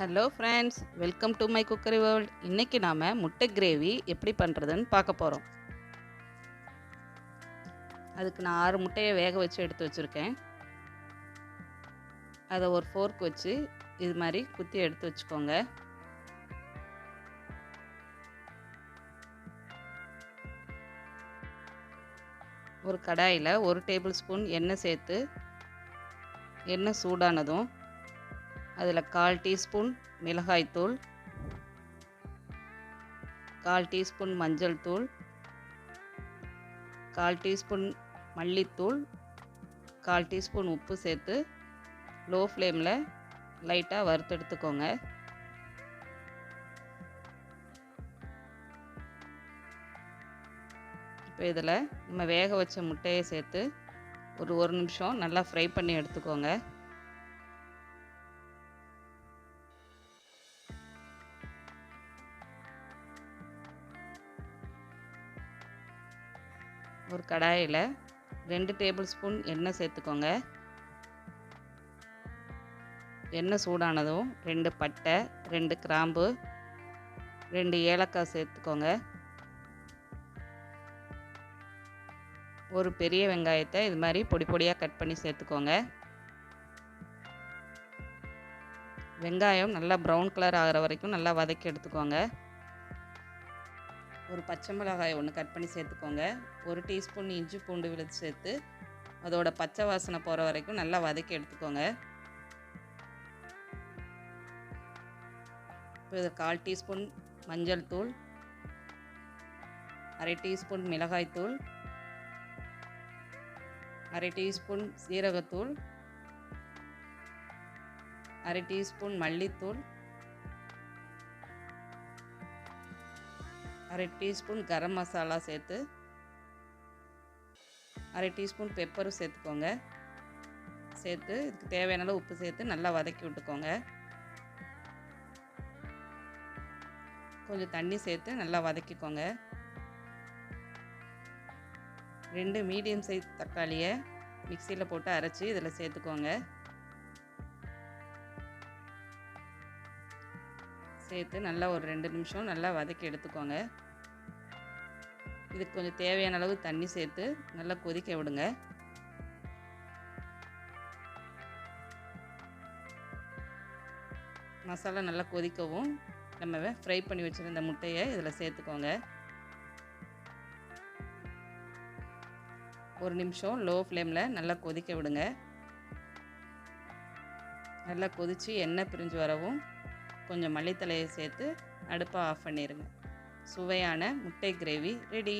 Hello friends, welcome to my cookery world. இன்னைக்கு நாம முட்டை கிரேவி எப்படி பண்ணுறதுன்னு பார்க்க போகிறோம். அதுக்கு நான் 6 முட்டையை வேக வச்சு எடுத்து வச்சுருக்கேன். அதை ஒரு ஃபோர்க் வச்சு இது மாதிரி குத்தி எடுத்து வச்சுக்கோங்க. ஒரு கடாயில் 1 டேபிள் ஸ்பூன் எண்ணெய் சேர்த்து எண்ணெய் சூடானதும் அதில் 1/4 டீஸ்பூன் மிளகாய்த்தூள், 1/4 டீஸ்பூன் மஞ்சள் தூள், 1/4 டீஸ்பூன் மல்லித்தூள், 1/4 டீஸ்பூன் உப்பு சேர்த்து லோ ஃப்ளேமில் லைட்டாக வறுத்தெடுத்துக்கோங்க. இப்போ இதில் நம்ம வேக வச்ச முட்டையை சேர்த்து ஒரு நிமிஷம் நல்லா ஃப்ரை பண்ணி எடுத்துக்கோங்க. ஒரு கடாயில் 2 டேபிள் ஸ்பூன் எண்ணெய் சேர்த்துக்கோங்க. எண்ணெய் சூடானதும் 2 பட்டை, 2 கிராம்பு, 2 ஏலக்காய் சேர்த்துக்கோங்க. ஒரு பெரிய வெங்காயத்தை இது மாதிரி பொடி பொடியாக கட் பண்ணி சேர்த்துக்கோங்க. வெங்காயம் நல்லா ப்ரௌன் கலர் ஆகிற வரைக்கும் நல்லா வதக்கி எடுத்துக்கோங்க. ஒரு பச்சை மிளகாய் 1 கட் பண்ணி சேர்த்துக்கோங்க. 1 டீஸ்பூன் இஞ்சி பூண்டு விழுது சேர்த்து அதோட பச்சை வாசனை போகிற வரைக்கும் நல்லா வதக்கி எடுத்துக்கோங்க. இப்போ இது 1/4 டீஸ்பூன் மஞ்சள் தூள், 1/2 டீஸ்பூன் மிளகாய்த்தூள், 1/2 டீஸ்பூன் சீரகத்தூள், 1/2 டீஸ்பூன் மல்லித்தூள், 1/2 டீஸ்பூன் கரம் மசாலா சேர்த்து 1/2 டீஸ்பூன் பெப்பரும் சேர்த்துக்கோங்க. சேர்த்து இதுக்கு தேவையான அளவு உப்பு சேர்த்து நல்லா வதக்கி விட்டுக்கோங்க. கொஞ்சம் தண்ணி சேர்த்து நல்லா வதக்கிக்கோங்க. 2 மீடியம் சைஸ் தக்காளியை மிக்சியில் போட்டு அரைச்சி இதில் சேர்த்துக்கோங்க. சேர்த்து நல்லா ஒரு 2 நிமிஷம் நல்லா வதக்கி எடுத்துக்கோங்க. இதுக்கு கொஞ்சம் தேவையான அளவு தண்ணி சேர்த்து நல்லா கொதிக்க விடுங்க. மசாலா நல்லா கொதிக்கவும் நம்ம ஃப்ரை பண்ணி வச்சுருந்த முட்டையை இதில் சேர்த்துக்கோங்க. 1 நிமிஷம் லோ ஃப்ளேமில் நல்லா கொதிக்க விடுங்க. நல்லா கொதித்து எண்ணெய் பிரிஞ்சு வரவும் கொஞ்சம் மல்லித்தழையை சேர்த்து அடுப்பை ஆஃப் பண்ணிடுங்க. சுவையான முட்டை கிரேவி ரெடி.